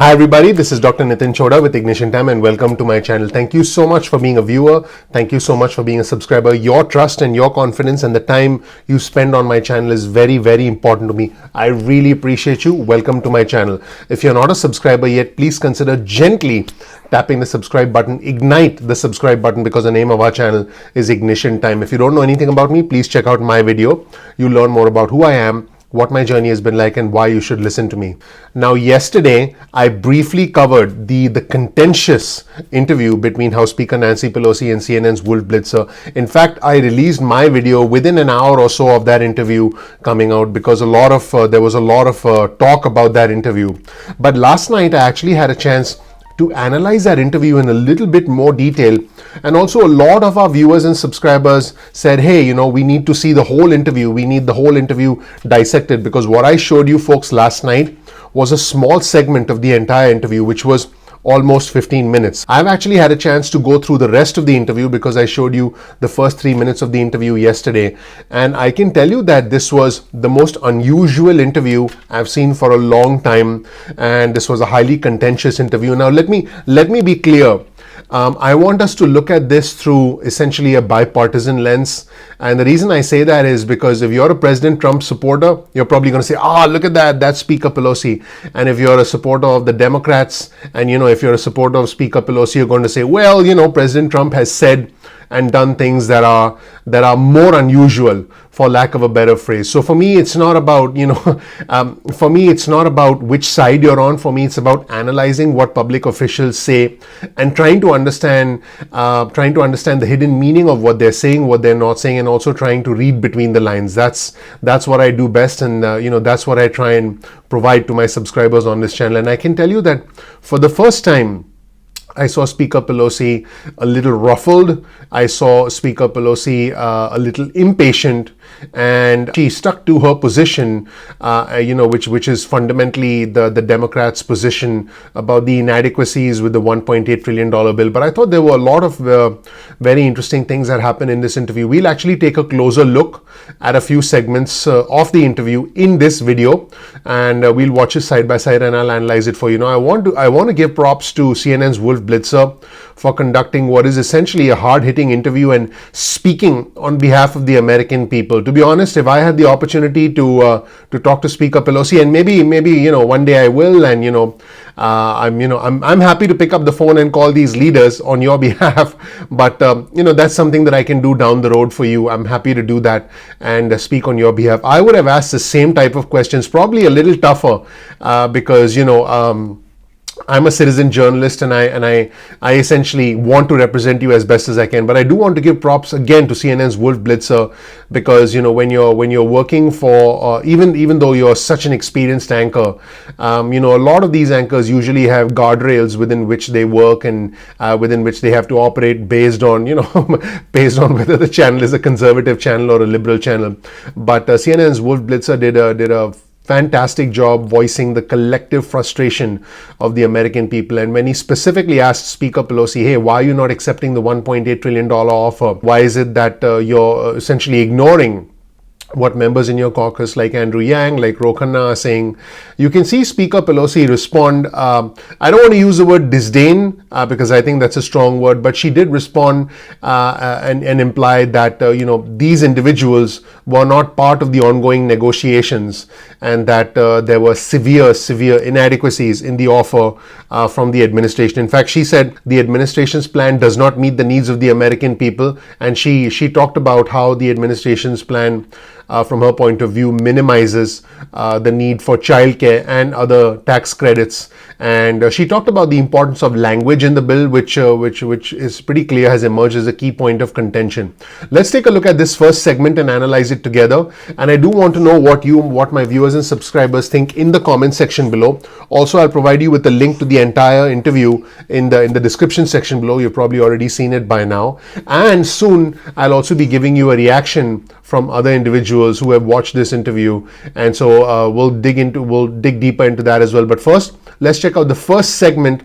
Hi everybody, this is Dr. Nitin Chhoda with Ignition Time and welcome to my channel. Thank you so much for being a viewer. Thank you so much for being a subscriber. Your trust and your confidence and the time you spend on my channel is very, very important to me. I really appreciate you. Welcome to my channel. If you're not a subscriber yet, please consider gently tapping the subscribe button. Ignite the subscribe button because the name of our channel is Ignition Time. If you don't know anything about me, please check out my video. You'll learn more about who I am, what my journey has been like, and why you should listen to me. Now, yesterday, I briefly covered the contentious interview between House Speaker Nancy Pelosi and CNN's Wolf Blitzer. In fact, I released my video within an hour or so of that interview coming out because there was a lot of talk about that interview. But last night, I actually had a chance to analyze that interview in a little bit more detail. And also a lot of our viewers and subscribers said, hey, we need to see the whole interview. We need the whole interview dissected, because what I showed you folks last night was a small segment of the entire interview, which was almost 15 minutes. I've actually had a chance to go through the rest of the interview because I showed you the first 3 minutes of the interview yesterday. And I can tell you that this was the most unusual interview I've seen for a long time. And this was a highly contentious interview. Now, let me be clear. I want us to look at this through essentially a bipartisan lens. And the reason I say that is because if you're a President Trump supporter, you're probably going to say, look at that, that's Speaker Pelosi. And if you're a supporter of the Democrats, and if you're a supporter of Speaker Pelosi, you're going to say, well, President Trump has said and done things that are more unusual, for lack of a better phrase. So for me, it's not about, for me, it's not about which side you're on. For me, it's about analyzing what public officials say and trying to understand the hidden meaning of what they're saying, what they're not saying, and also trying to read between the lines. That's what I do best, and that's what I try and provide to my subscribers on this channel. And I can tell you that for the first time, I saw Speaker Pelosi a little ruffled. I saw Speaker Pelosi a little impatient, and she stuck to her position, which is fundamentally the Democrats' position about the inadequacies with the $1.8 trillion bill. But I thought there were a lot of very interesting things that happened in this interview. We'll actually take a closer look at a few segments of the interview in this video, and we'll watch it side by side, and I'll analyze it for you. Now, I want to give props to CNN's Wolf Blitzer for conducting what is essentially a hard-hitting interview and speaking on behalf of the American people. To be honest, if I had the opportunity to talk to Speaker Pelosi, and maybe one day I will, and I'm happy to pick up the phone and call these leaders on your behalf. But that's something that I can do down the road for you. I'm happy to do that and speak on your behalf. I would have asked the same type of questions, probably a little tougher, because I'm a citizen journalist, and I essentially want to represent you as best as I can. But I do want to give props again to CNN's Wolf Blitzer, because when you're working for even though you're such an experienced anchor, a lot of these anchors usually have guardrails within which they work and within which they have to operate based on based on whether the channel is a conservative channel or a liberal channel. But CNN's Wolf Blitzer did a fantastic job voicing the collective frustration of the American people. And when he specifically asked Speaker Pelosi, hey, why are you not accepting the $1.8 trillion offer? Why is it that you're essentially ignoring what members in your caucus like Andrew Yang, like Ro Khanna are saying? You can see Speaker Pelosi respond. I don't want to use the word disdain because I think that's a strong word, but she did respond and imply that these individuals were not part of the ongoing negotiations, and that there were severe inadequacies in the offer from the administration. In fact, she said the administration's plan does not meet the needs of the American people, and she talked about how the administration's plan from her point of view minimizes the need for childcare and other tax credits. And she talked about the importance of language in the bill, which is pretty clear has emerged as a key point of contention. Let's take a look at this first segment and analyze it together. And I do want to know what my viewers and subscribers think in the comment section below. Also, I'll provide you with a link to the entire interview in the description section below. You've probably already seen it by now. And soon I'll also be giving you a reaction from other individuals who have watched this interview, and so we'll dig deeper into that as well. But first, let's check out the first segment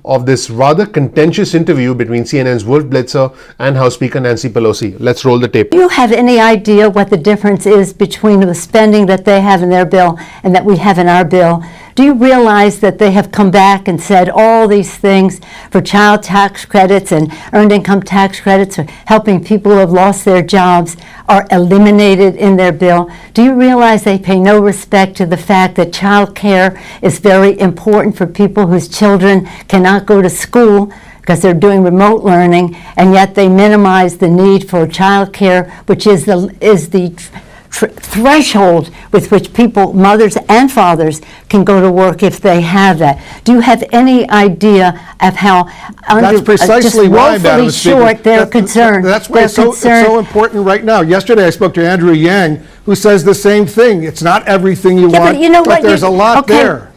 of this rather contentious interview between CNN's Wolf Blitzer and House Speaker Nancy Pelosi. Let's roll the tape. Do you have any idea what the difference is between the spending that they have in their bill and that we have in our bill? Do you realize that they have come back and said all these things for child tax credits and earned income tax credits or helping people who have lost their jobs are eliminated in their bill? Do you realize they pay no respect to the fact that child care is very important for people whose children cannot go to school because they're doing remote learning, and yet they minimize the need for child care, which is the threshold with which people, mothers and fathers, can go to work if they have that? Do you have any idea of how That's precisely why, Madam Speaker, short they're concerned? That's why it's so important right now. Yesterday I spoke to Andrew Yang, who says the same thing. It's not everything you want, but you know what? There's a lot there.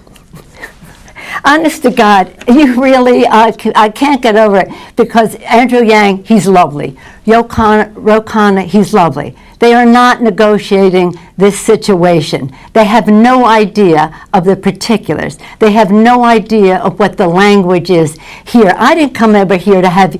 Honest to God, you really, I can't get over it, because Andrew Yang, he's lovely. Ro Khanna, he's lovely. They are not negotiating this situation. They have no idea of the particulars. They have no idea of what the language is here. I didn't come over here to have,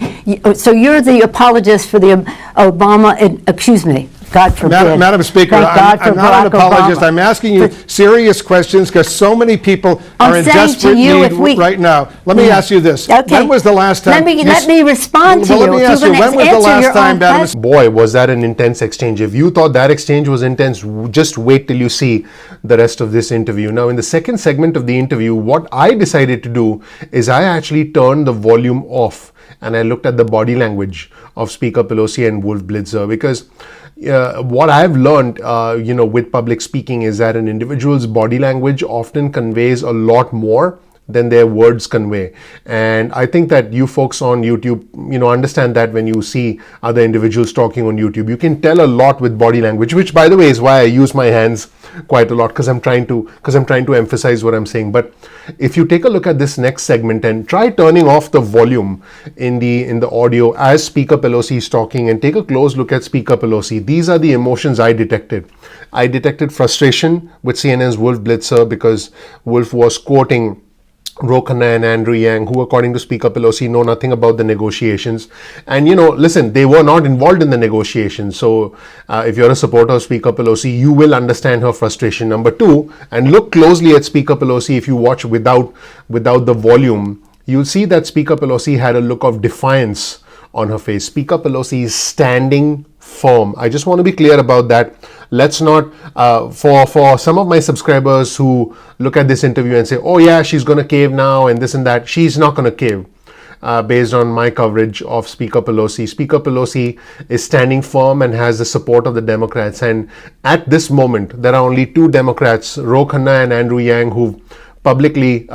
so you're the apologist for the Obama, excuse me. God forbid. Madam Speaker, I'm not an apologist. I'm asking you serious questions because so many people are in desperate need right now. Let me ask you this. Okay. When was the last time? Let me respond to you. Let me ask you, when was the last time, Madam Speaker? Boy, was that an intense exchange. If you thought that exchange was intense, just wait till you see the rest of this interview. Now, in the second segment of the interview, what I decided to do is I actually turned the volume off and I looked at the body language of Speaker Pelosi and Wolf Blitzer, because what I've learned, with public speaking is that an individual's body language often conveys a lot more than their words convey. And I think that you folks on YouTube, understand that when you see other individuals talking on YouTube, you can tell a lot with body language, which, by the way, is why I use my hands quite a lot, because I'm trying to emphasize what I'm saying. But if you take a look at this next segment and try turning off the volume in the audio as Speaker Pelosi is talking, and take a close look at Speaker Pelosi, these are the emotions I detected. I detected frustration with CNN's Wolf Blitzer because Wolf was quoting Ro Khanna and Andrew Yang, who, according to Speaker Pelosi, know nothing about the negotiations. And, listen, they were not involved in the negotiations. So if you're a supporter of Speaker Pelosi, you will understand her frustration. Number two, and look closely at Speaker Pelosi. If you watch without the volume, you'll see that Speaker Pelosi had a look of defiance on her face. Speaker Pelosi is standing firm. I just want to be clear about that. Let's not, for some of my subscribers who look at this interview and say, oh yeah, she's going to cave now and this and that. She's not going to cave. Based on my coverage of Speaker Pelosi. Speaker Pelosi is standing firm and has the support of the Democrats. And at this moment, there are only two Democrats, Ro Khanna and Andrew Yang, who publicly,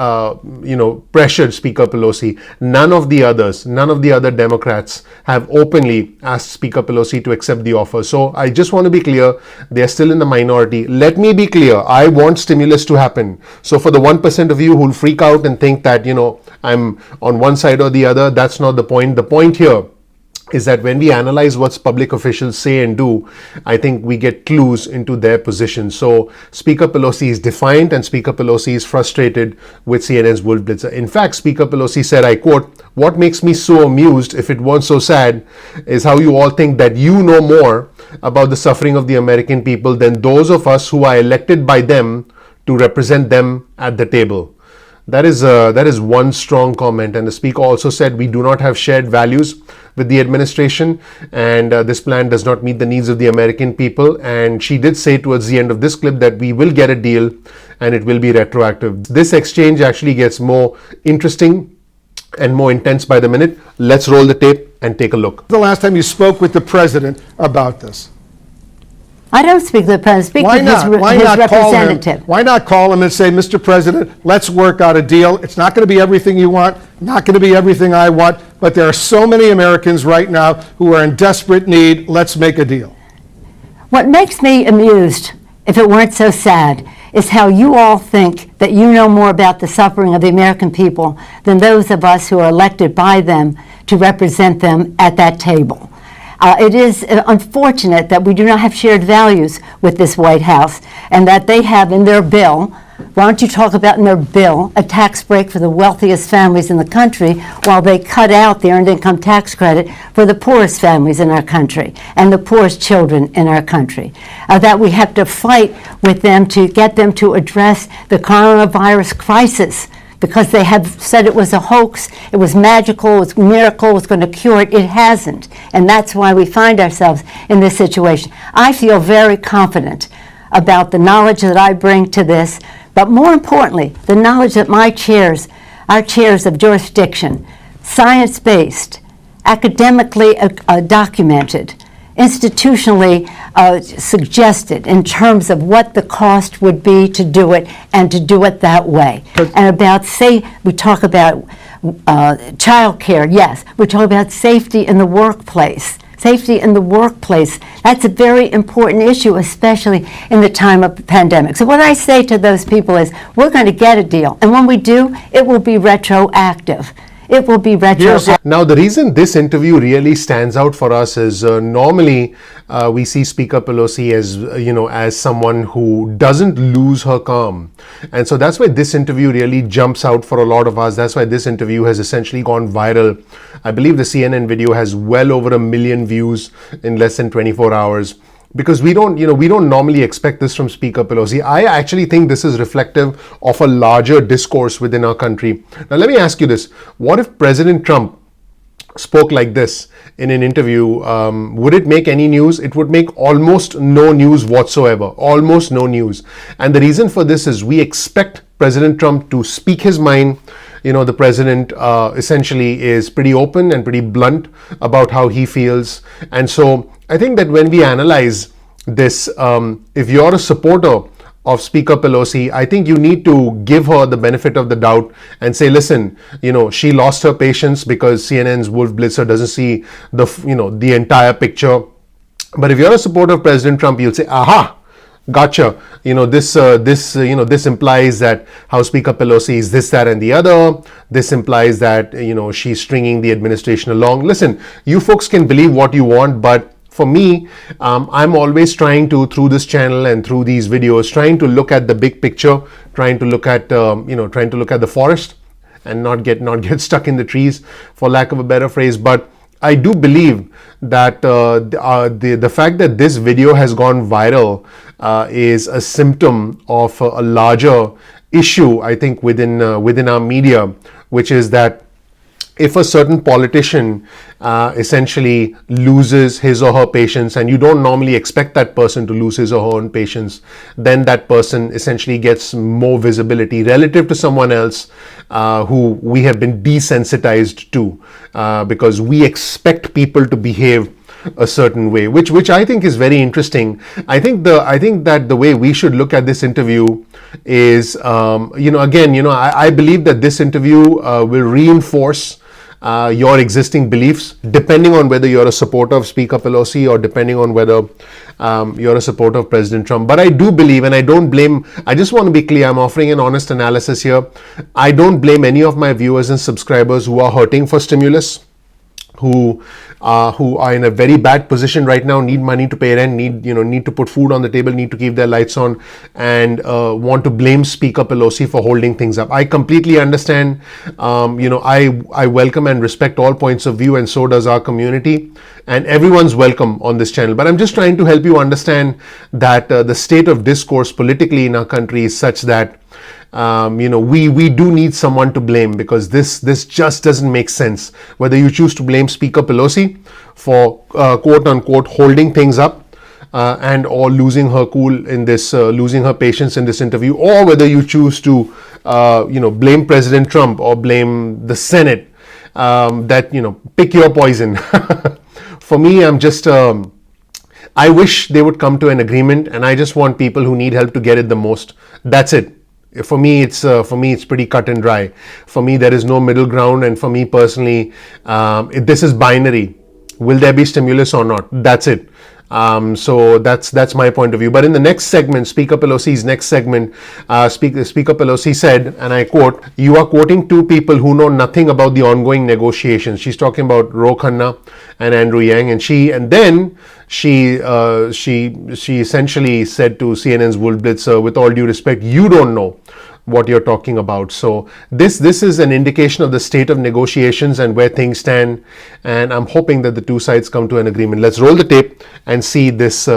pressured Speaker Pelosi. None of the other Democrats have openly asked Speaker Pelosi to accept the offer. So I just want to be clear, they're still in the minority. Let me be clear, I want stimulus to happen. So for the 1% of you who'll freak out and think that, I'm on one side or the other, that's not the point. The point here is that when we analyze what public officials say and do, I think we get clues into their position. So Speaker Pelosi is defiant and Speaker Pelosi is frustrated with CNN's Wolf Blitzer. In fact, Speaker Pelosi said, I quote, "What makes me so amused, if it weren't so sad, is how you all think that you know more about the suffering of the American people than those of us who are elected by them to represent them at the table." That is one strong comment. And the Speaker also said, we do not have shared values with the administration, and this plan does not meet the needs of the American people. And she did say towards the end of this clip that we will get a deal and it will be retroactive. This exchange actually gets more interesting and more intense by the minute. Let's roll the tape and take a look. The last time you spoke with the president about this? I don't speak to the president. Speak to his representative. Why not call him and say, Mr. President, let's work out a deal. It's not going to be everything you want, not going to be everything I want, but there are so many Americans right now who are in desperate need. Let's make a deal. What makes me amused, if it weren't so sad, is how you all think that you know more about the suffering of the American people than those of us who are elected by them to represent them at that table. It is unfortunate that we do not have shared values with this White House, and that they have in their bill Why don't you talk about in their bill a tax break for the wealthiest families in the country while they cut out the earned income tax credit for the poorest families in our country and the poorest children in our country? That we have to fight with them to get them to address the coronavirus crisis, because they have said it was a hoax, it was magical, it was a miracle, it was going to cure it. It hasn't. And that's why we find ourselves in this situation. I feel very confident about the knowledge that I bring to this, but more importantly, the knowledge that my chairs, our chairs of jurisdiction, science-based, academically documented, institutionally suggested in terms of what the cost would be to do it and to do it that way. And about, we talk about child care, yes. We talk about safety in the workplace. Safety in the workplace, that's a very important issue, especially in the time of the pandemic. So what I say to those people is, we're going to get a deal. And when we do, it will be retroactive. It will be retroactive. Now, the reason this interview really stands out for us is normally we see Speaker Pelosi as, as someone who doesn't lose her calm. And so that's why this interview really jumps out for a lot of us. That's why this interview has essentially gone viral. I believe the CNN video has well over 1 million views in less than 24 hours. Because we don't normally expect this from Speaker Pelosi. I actually think this is reflective of a larger discourse within our country. Now, let me ask you this. What if President Trump spoke like this in an interview? Would it make any news? It would make almost no news whatsoever. Almost no news. And the reason for this is we expect President Trump to speak his mind. The president essentially is pretty open and pretty blunt about how he feels. And so I think that when we analyze this, if you're a supporter of Speaker Pelosi, I think you need to give her the benefit of the doubt and say, listen, she lost her patience because CNN's Wolf Blitzer doesn't see the entire picture. But if you're a supporter of President Trump, you'll say, aha, gotcha. This implies that House Speaker Pelosi is this, that, and the other. This implies that, she's stringing the administration along. Listen, you folks can believe what you want, but for me, I'm always trying to, through this channel and through these videos, trying to look at the big picture, trying to look at, trying to look at the forest and not get stuck in the trees, for lack of a better phrase. But I do believe that the fact that this video has gone viral is a symptom of a larger issue, I think, within our media, which is that if a certain politician essentially loses his or her patience, and you don't normally expect that person to lose his or her own patience, then that person essentially gets more visibility relative to someone else who we have been desensitized to, because we expect people to behave a certain way, which I think is very interesting. I think that the way we should look at this interview is, I believe that this interview will reinforce your existing beliefs, depending on whether you're a supporter of Speaker Pelosi or depending on whether you're a supporter of President Trump. But I do believe, and I don't blame, I just want to be clear, I'm offering an honest analysis here. I don't blame any of my viewers and subscribers who are hurting for stimulus, who are in a very bad position right now, need money to pay rent, need to put food on the table, need to keep their lights on, and want to blame Speaker Pelosi for holding things up. I completely understand. I welcome and respect all points of view, and so does our community, and everyone's welcome on this channel. But I'm just trying to help you understand that the state of discourse politically in our country is such that we do need someone to blame, because this just doesn't make sense. Whether you choose to blame Speaker Pelosi for quote unquote holding things up and or losing her cool in this, losing her patience in this interview, or whether you choose to blame President Trump or blame the Senate, pick your poison. For me, I'm just I wish they would come to an agreement, and I just want people who need help to get it the most. That's it. For me, it's pretty cut and dry. For me, there is no middle ground, and for me personally, this is binary. Will there be stimulus or not? That's it. So that's my point of view. But in the next segment, Speaker Pelosi's next segment, Speaker Pelosi said, and I quote, "You are quoting two people who know nothing about the ongoing negotiations." She's talking about Ro Khanna and Andrew Yang, and then she essentially said to CNN's Wolf Blitzer, "With all due respect, you don't know what you're talking about." So this is an indication of the state of negotiations and where things stand, and I'm hoping that the two sides come to an agreement. Let's roll the tape and see this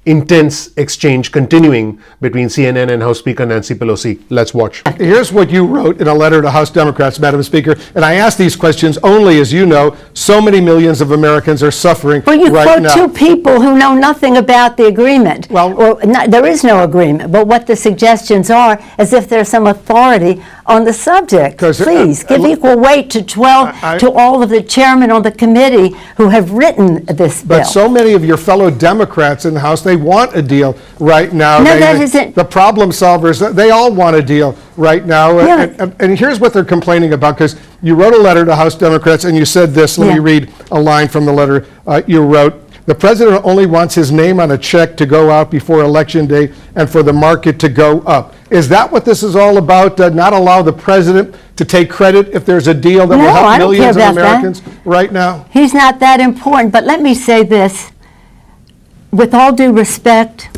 intense exchange continuing between CNN and House Speaker Nancy Pelosi. Let's watch. Here's what you wrote in a letter to House Democrats, Madam Speaker, and I ask these questions only, as you know, so many millions of Americans are suffering Well, you right quote now. two people who know nothing about the agreement. Well- or there is no agreement, but what the suggestions are, as if there's some authority on the subject. 'Cause, Please, give equal weight to to all of the chairmen on the committee who have written this bill. But so many of your fellow Democrats in the House, they want a deal right now. No, that isn't- The problem solvers, they all want a deal right now. Yeah. And here's what they're complaining about, because you wrote a letter to House Democrats and you said this. Let me Yeah. read a line from the letter you wrote. "The president only wants his name on a check to go out before Election Day and for the market to go up." Is that what this is all about? Not allow the president to take credit if there's a deal that will No, I help don't care millions of about that. Americans right now? He's not that important, but let me say this. With all due respect,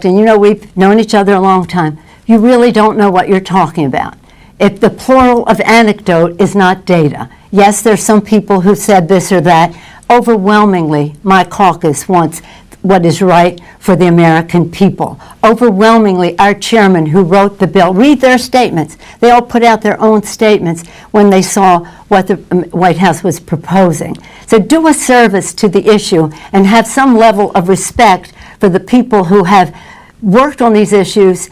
and you know we've known each other a long time, you really don't know what you're talking about. If the plural of anecdote is not data. Yes, there's some people who said this or that. Overwhelmingly, my caucus wants what is right for the American people. Overwhelmingly, our chairman who wrote the bill, read their statements. They all put out their own statements when they saw what the White House was proposing. So do a service to the issue and have some level of respect for the people who have worked on these issues,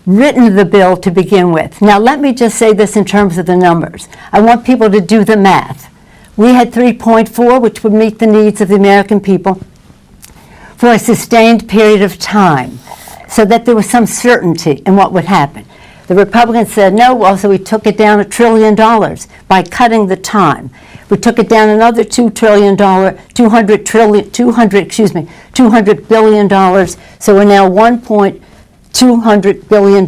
written the bill to begin with. Now, let me just say this in terms of the numbers. I want people to do the math. We had 3.4, which would meet the needs of the American people for a sustained period of time, so that there was some certainty in what would happen. The Republicans said no, well, so we took it down $1 trillion by cutting the time. We took it down another $2 billion, so we're now $200 billion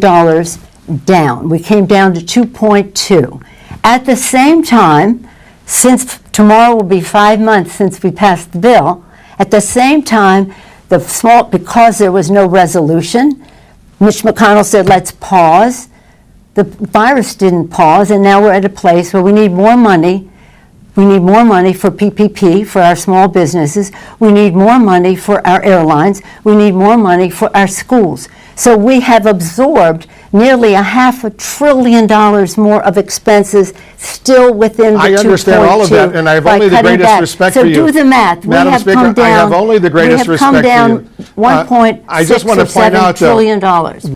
down. We came down to 2.2. At the same time, since tomorrow will be 5 months since we passed the bill, at the same time, because there was no resolution, Mitch McConnell said, let's pause. The virus didn't pause, and now we're at a place where we need more money. We need more money for PPP, for our small businesses. We need more money for our airlines. We need more money for our schools. So we have absorbed nearly $500 billion more of expenses still within the 2.2. I understand all of that, and I have only the greatest respect for you. So do the math. Madam Speaker, I have only the greatest respect for you. We have come down $1.6 trillion.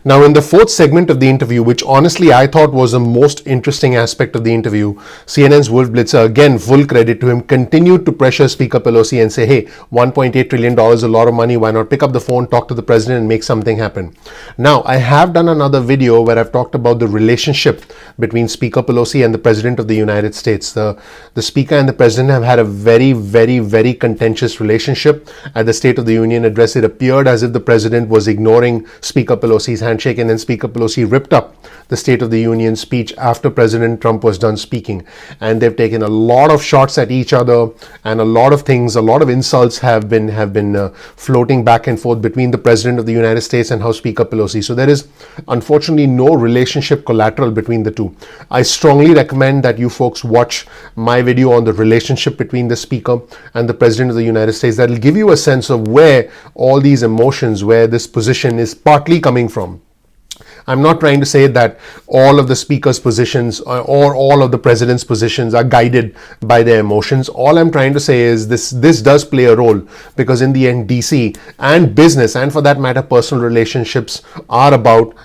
Now, in the fourth segment of the interview, which honestly I thought was the most interesting aspect of the interview, CNN's Wolf Blitzer, again, full credit to him, continued to pressure Speaker Pelosi and say, hey, $1.8 trillion, a lot of money, why not pick up the phone, talk to the president and make something happen. Now, I have done another video where I've talked about the relationship between Speaker Pelosi and the President of the United States. The Speaker and the President have had a very, very, very contentious relationship. At the State of the Union address, it appeared as if the President was ignoring Speaker Pelosi's handshake, and then Speaker Pelosi ripped up the State of the Union speech after President Trump was done speaking. And they've taken a lot of shots at each other, and a lot of insults have been floating back and forth between the President of the United States and House Speaker Pelosi. So there is unfortunately no relationship collateral between the two. I strongly recommend that you folks watch my video on the relationship between the Speaker and the President of the United States. That will give you a sense of where all these emotions, where this position is partly coming from. I'm not trying to say that all of the Speaker's positions or all of the President's positions are guided by their emotions. All I'm trying to say is this does play a role, because in the end, DC and business, and for that matter, personal relationships are about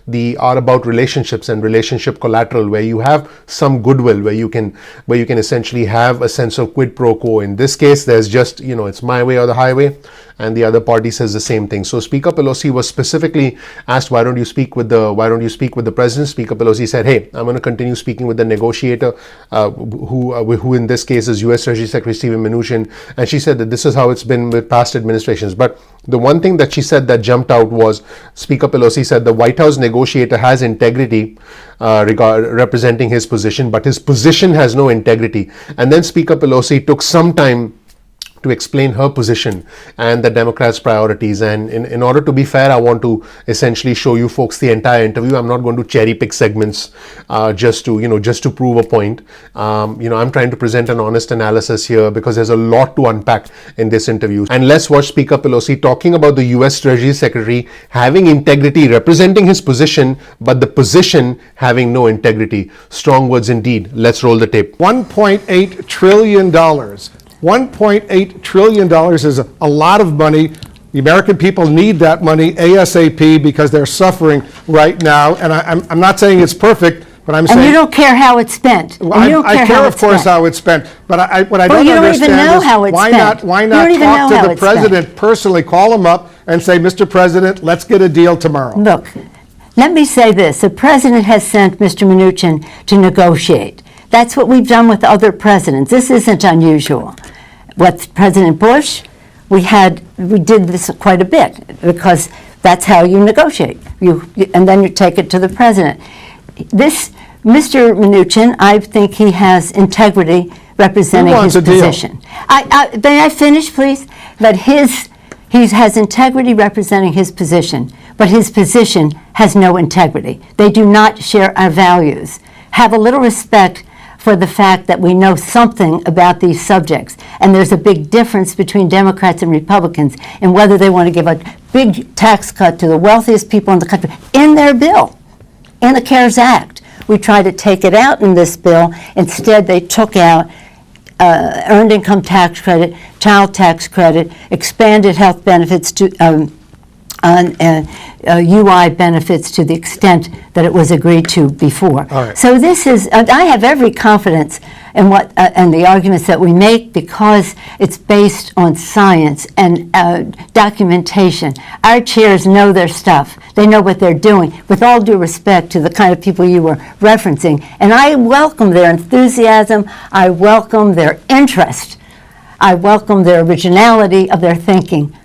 relationships and relationship collateral, where you have some goodwill, where you can essentially have a sense of quid pro quo. In this case, there's just, it's my way or the highway. and the other party says the same thing. So Speaker Pelosi was specifically asked, why don't you speak with the president? Speaker Pelosi said, hey, I'm going to continue speaking with the negotiator, who in this case is U.S. Treasury Secretary Steven Mnuchin, and she said that this is how it's been with past administrations. But the one thing that she said that jumped out was, Speaker Pelosi said the White House negotiator has integrity representing his position, but his position has no integrity. And then Speaker Pelosi took some time to explain her position and the Democrats' priorities. And in order to be fair, I want to essentially show you folks the entire interview. I'm not going to cherry pick segments just to prove a point. I'm trying to present an honest analysis here because there's a lot to unpack in this interview. And let's watch Speaker Pelosi talking about the U.S. Treasury Secretary having integrity, representing his position, but the position having no integrity. Strong words indeed. Let's roll the tape. $1.8 trillion. $1.8 trillion is a lot of money. The American people need that money ASAP because they're suffering right now. And I'm not saying it's perfect, but I'm saying... And you don't care how it's spent. I care, of course, how it's spent. But what I don't understand is why not talk to the president personally, call him up and say, Mr. President, let's get a deal tomorrow. Look, let me say this. The president has sent Mr. Mnuchin to negotiate. That's what we've done with other presidents. This isn't unusual. With President Bush, we did this quite a bit because that's how you negotiate. And then you take it to the president. This Mr. Mnuchin, I think he has integrity representing his position. May I finish, please? But he has integrity representing his position, but his position has no integrity. They do not share our values. Have a little respect for the fact that we know something about these subjects. And there's a big difference between Democrats and Republicans in whether they want to give a big tax cut to the wealthiest people in the country in their bill, in the CARES Act. We tried to take it out in this bill. Instead, they took out earned income tax credit, child tax credit, expanded health benefits to UI benefits to the extent that it was agreed to before. Right. So this is, I have every confidence in what and the arguments that we make because it's based on science and documentation. Our chairs know their stuff. They know what they're doing, with all due respect to the kind of people you were referencing. And I welcome their enthusiasm. I welcome their interest. I welcome their originality of their thinking.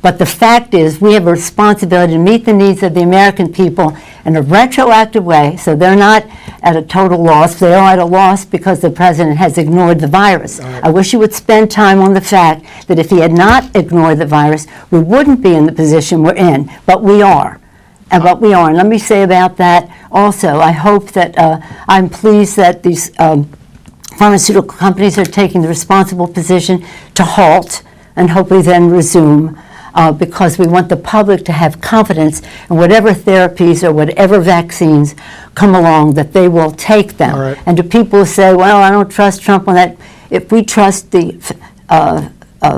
But the fact is, we have a responsibility to meet the needs of the American people in a retroactive way, so they're not at a total loss. They are at a loss because the president has ignored the virus. Right. I wish he would spend time on the fact that if he had not ignored the virus, we wouldn't be in the position we're in, but we are. And let me say about that also, I hope that I'm pleased that these pharmaceutical companies are taking the responsible position to halt and hopefully then resume. Because we want the public to have confidence in whatever therapies or whatever vaccines come along, that they will take them. Right. And to people who say, well, I don't trust Trump on that, if we trust the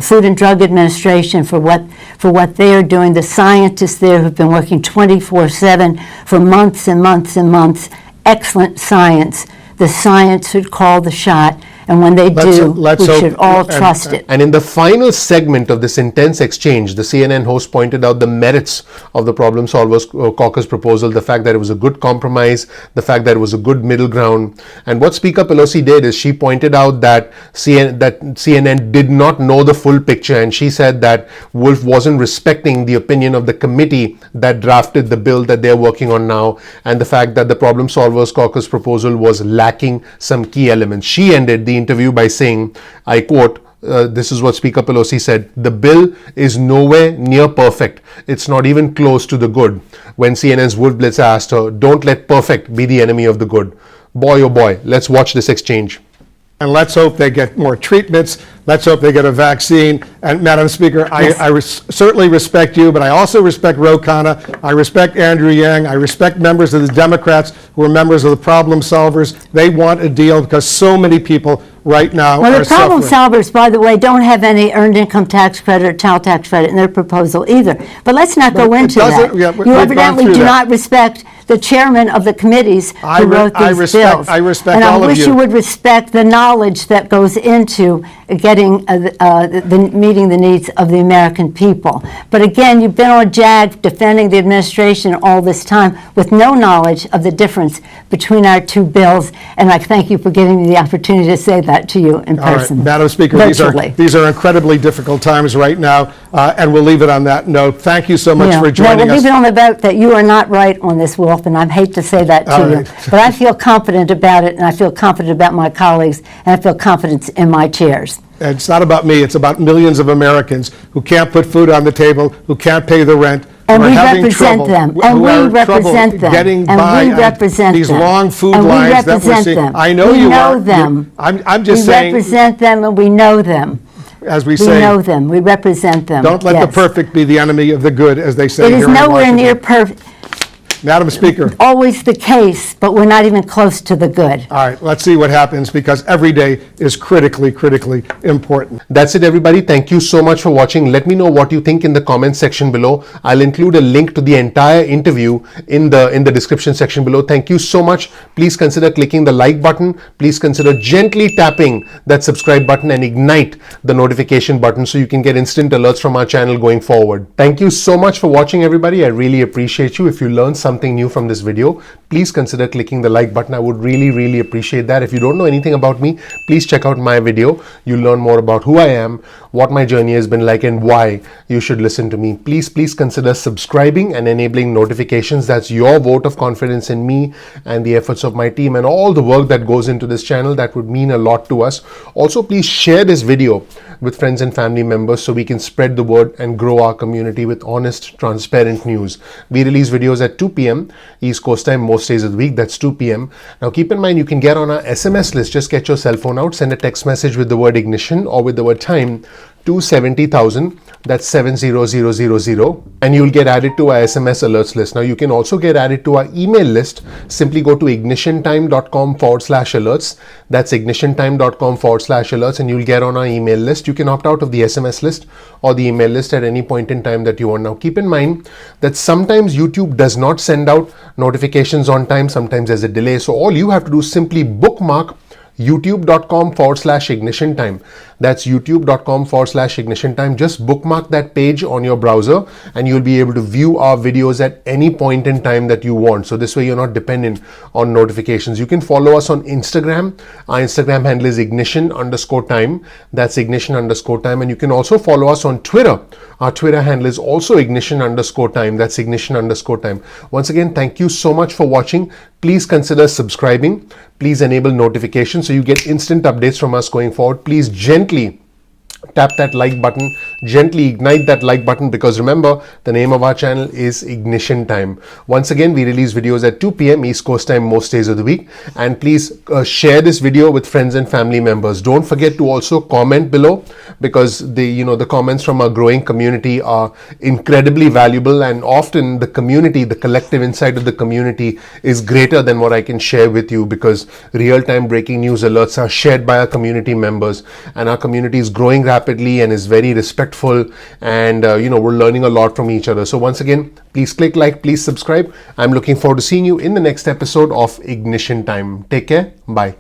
Food and Drug Administration for what they are doing, the scientists there who've been working 24/7 for months and months and months, excellent science. The science should call the shot. And when they do, we should all trust it. And in the final segment of this intense exchange, the CNN host pointed out the merits of the Problem Solvers Caucus proposal, the fact that it was a good compromise, the fact that it was a good middle ground. And what Speaker Pelosi did is she pointed out that CNN did not know the full picture, and she said that Wolf wasn't respecting the opinion of the committee that drafted the bill that they're working on now, and the fact that the Problem Solvers Caucus proposal was lacking some key elements. She ended the interview by saying, I quote, this is what Speaker Pelosi said, the bill is nowhere near perfect. It's not even close to the good. When CNN's Wolf Blitzer asked her, don't let perfect be the enemy of the good. Boy, oh boy, let's watch this exchange. And let's hope they get more treatments. Let's hope they get a vaccine. And Madam Speaker, yes. I certainly respect you, but I also respect Ro Khanna. I respect Andrew Yang. I respect members of the Democrats who are members of the Problem Solvers. They want a deal because so many people right now well, are suffering. Well, the Problem Solvers, by the way, don't have any earned income tax credit or child tax credit in their proposal either. But let's not go into that. Yeah, you evidently do not respect the chairman of the committees who wrote these bills. I respect and all of you. And I wish you would respect the knowledge that goes into getting meeting the needs of the American people. But again, you've been on JAG defending the administration all this time with no knowledge of the difference between our two bills, and I thank you for giving me the opportunity to say that to you in person. All right, Madam Speaker, these are incredibly difficult times right now, and we'll leave it on that note. Thank you so much for joining us. We'll leave it on the vote that you are not right on this, Wolf, and I hate to say that to you. But I feel confident about it, and I feel confident about my colleagues, and I feel confidence in my chairs. And it's not about me, it's about millions of Americans who can't put food on the table, who can't pay the rent, and we represent them, and we represent them, getting and by we represent these them, long food and lines we that we're seeing. them. I know we you know are. them. I'm just we saying. We represent them, and we know them. As we We say, know them. We represent them. don't let the perfect be the enemy of the good, as they say It here is in nowhere Washington. near perfect. Madam Speaker. Always the case, but we're not even close to the good. All right, let's see what happens, because every day is critically, critically important. That's it, everybody. Thank you so much for watching. Let me know what you think in the comment section below. I'll include a link to the entire interview in the description section below. Thank you so much. Please consider clicking the like button. Please consider gently tapping that subscribe button and ignite the notification button so you can get instant alerts from our channel going forward. Thank you so much for watching, everybody. I really appreciate you. If you learned something new from this video, please consider clicking the like button. I would really appreciate that. If you don't know anything about me, please check out my video. You'll learn more about who I am, what my journey has been like, and why you should listen to me. Please consider subscribing and enabling notifications. That's your vote of confidence in me and the efforts of my team and all the work that goes into this channel. That would mean a lot to us. Also, please share this video with friends and family members so we can spread the word and grow our community with honest, transparent news. We release videos at 2 p.m. East Coast time most days of the week. That's 2 p.m. Now keep in mind, you can get on our SMS list. Just get your cell phone out, send a text message with the word ignition or with the word time to 70,000. That's 70000, and you'll get added to our SMS alerts list. Now you can also get added to our email list. Simply go to ignitiontime.com/alerts. That's ignitiontime.com/alerts, and you'll get on our email list. You can opt out of the SMS list or the email list at any point in time that you want. Now keep in mind that sometimes YouTube does not send out notifications on time. Sometimes there's a delay. So all you have to do is simply bookmark youtube.com/ignition time. That's youtube.com/ignition time. Just bookmark that page on your browser and you'll be able to view our videos at any point in time that you want. So this way you're not dependent on notifications. You can follow us on Instagram. Our Instagram handle is ignition_time. That's ignition_time. And you can also follow us on Twitter. Our Twitter handle is also ignition_time. That's ignition_time. Once again, thank you so much for watching. Please consider subscribing. Please enable notifications so you get instant updates from us going forward. Please gently tap that like button, gently ignite that like button, because remember, the name of our channel is Ignition Time. Once again, we release videos at 2 p.m. East Coast time most days of the week. And please share this video with friends and family members. Don't forget to also comment below, because the comments from our growing community are incredibly valuable, and often the community, the collective insight of the community is greater than what I can share with you, because real-time breaking news alerts are shared by our community members, and our community is growing rapidly and is very respectful, and we're learning a lot from each other. So once again, please click like, please subscribe. I'm looking forward to seeing you in the next episode of Ignition Time. Take care. Bye.